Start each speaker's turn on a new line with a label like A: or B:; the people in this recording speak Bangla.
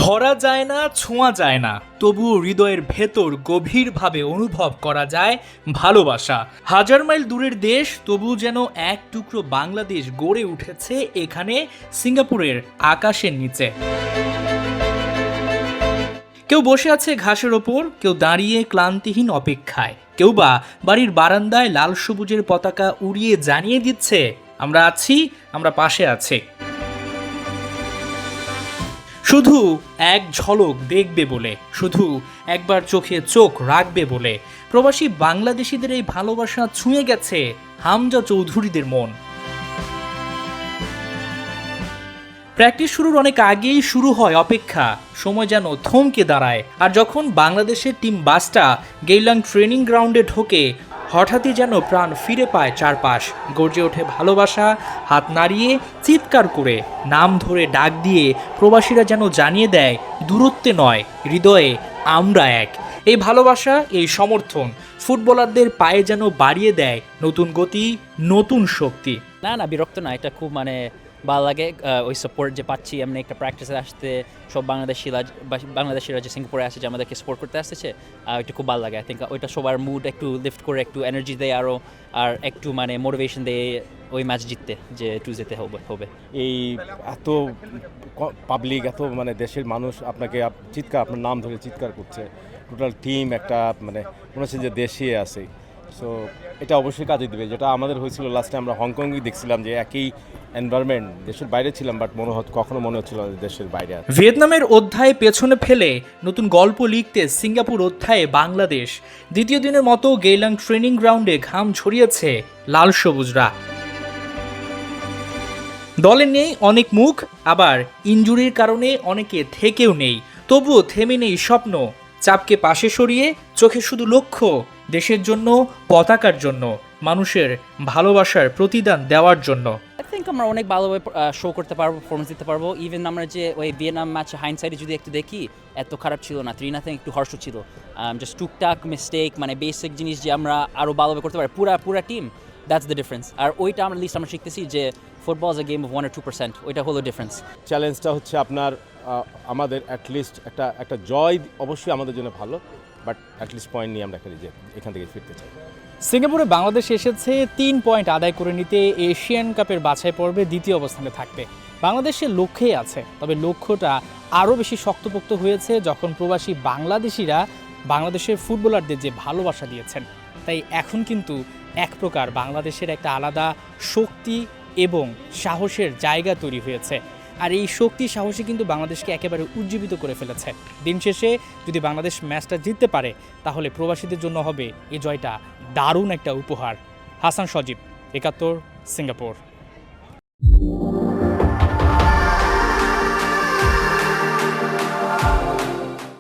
A: ধরা যায় না, ছোঁয়া যায় না, তবুও হৃদয়ের ভেতর গভীরভাবে অনুভব করা যায় ভালোবাসা। হাজার মাইল দূরের দেশ, তবুও যেন এক টুকরো বাংলাদেশ গড়ে উঠেছে এখানে সিঙ্গাপুরের আকাশের নিচে। কেউ বসে আছে ঘাসের ওপর, কেউ দাঁড়িয়ে ক্লান্তিহীন অপেক্ষায়, কেউ বা বাড়ির বারান্দায় লাল সবুজের পতাকা উড়িয়ে জানিয়ে দিচ্ছে আমরা আছি, আমরা পাশে আছি। শুধু এক ঝলক দেখবে বলে, শুধু একবার চোখে চোখ রাখবে বলে প্রবাসী বাংলাদেশিদের এই ভালোবাসা ছুঁয়ে গেছে হামজা চৌধুরীদের মন। প্র্যাকটিস শুরুর অনেক আগেই শুরু হয় অপেক্ষা, সময় যেন থমকে দাঁড়ায়। আর যখন বাংলাদেশের টিম বাসটা গেইলাং ট্রেনিং গ্রাউন্ডে ঢোকে, হঠাৎই যেন প্রাণ ফিরে পায় চারপাশ। গর্জে ওঠে ভালোবাসা, হাত নাড়িয়ে, চিৎকার করে, নাম ধরে ডাক দিয়ে প্রবাসীরা যেন জানিয়ে দেয় দূরত্বে নয়, হৃদয়ে আমরা এক। এই ভালোবাসা, এই সমর্থন ফুটবলারদের পায়ে যেন বাড়িয়ে দেয় নতুন গতি, নতুন শক্তি।
B: না বিরক্ত না, এটা খুব ভালো লাগে। ওই সাপোর্ট যে পাচ্ছি, এমনি একটা প্র্যাকটিসে আসতে সব বাংলাদেশিরা যে সিঙ্গাপুরে আসে, যে আমাদেরকে সাপোর্ট করতে আসতেছে, এটা খুব ভালো লাগে। আই থিঙ্ক ওইটা সবার মুড একটু লিফট করে, একটু এনার্জি দেয় আরও, আর একটু মোটিভেশন দেয় ওই ম্যাচ জিততে, যে একটু যেতে হবে।
C: এই এত পাবলিক, এত দেশের মানুষ আপনাকে আপনার নাম ধরে চিৎকার করছে, টোটাল টিম একটা মনে হচ্ছে যে দেশে আছে। সো এটা অবশ্যই কাজে দেবে, যেটা আমাদের হয়েছিল লাস্টে। আমরা হংকংয়ে দেখছিলাম যে একই এনভায়রনমেন্ট, দেশের বাইরে ছিলাম, বাট কখনো মনে হচ্ছিল দেশের বাইরে আছে।
A: ভিয়েতনামের অধ্যায় পেছনে ফেলে নতুন গল্প লিখতে সিঙ্গাপুর অধ্যায়ে বাংলাদেশ। দ্বিতীয় দিনের মতো গেইলাং ট্রেনিং গ্রাউন্ডে ঘাম ছড়িয়েছে লাল সবুজরা। দলে নেই অনেক মুখ, আবার ইনজুরির কারণে অনেকে থেকেও নেই, তবুও থেমে নেই স্বপ্ন। চাপকে পাশে সরিয়ে চোখে শুধু লক্ষ্য, দেশের জন্য, পতাকার জন্য, মানুষের ভালোবাসার প্রতিদান দেওয়ার জন্য।
B: আই থিঙ্ক আমরা অনেক ভালোভাবে শো করতে পারবো, পারফরমেন্স দিতে পারবো। ইভেন আমরা যে ওই ভিয়েতনাম ম্যাচে হাইন্ডসাইডে যদি একটু দেখি, এত খারাপ ছিল না, 3-0 একটু হর্ষ ছিল। জাস্ট টুকটাক মিস্টেক, বেসিক জিনিস যে আমরা আরও ভালোভাবে করতে পারি, পুরা টিম, দ্যাটস দ্য ডিফারেন্স। আর ওইটা আমরা শিখতেছি যে football is a game of 1 or 2%, ওইটা হলো ডিফারেন্স।
C: চ্যালেঞ্জটা হচ্ছে আপনার আমাদের অ্যাটলিস্ট একটা জয় অবশ্যই আমাদের জন্য ভালো, বাট অ্যাটলিস্ট পয়েন্ট নিয়ে আমরা খেলি যে এখান থেকে ফিরতে চাই।
A: সিঙ্গাপুরে বাংলাদেশ এসেছে 3 পয়েন্ট আদায় করে নিতে এশিয়ান কাপের বাছাই পর্বে দ্বিতীয় অবস্থানে থাকবে। বাংলাদেশের লক্ষ্যেই আছে, তবে লক্ষ্যটা আরও বেশি শক্তপোক্ত হয়েছে যখন প্রবাসী বাংলাদেশিরা বাংলাদেশের ফুটবলারদের যে ভালোবাসা দিয়েছেন। তাই এখন কিন্তু এক প্রকার বাংলাদেশের একটা আলাদা শক্তি এবং সাহসের জায়গা তৈরি হয়েছে। আর এই শক্তি সাহসী কিন্তু বাংলাদেশকে একেবারে উজ্জীবিত করে ফেলেছে। দিন শেষে যদি বাংলাদেশ ম্যাচটা জিততে পারে, তাহলে প্রবাসীদের জন্য হবে এই জয়টা দারুণ একটা উপহার। হাসান সজীব, ৭১, সিঙ্গাপুর।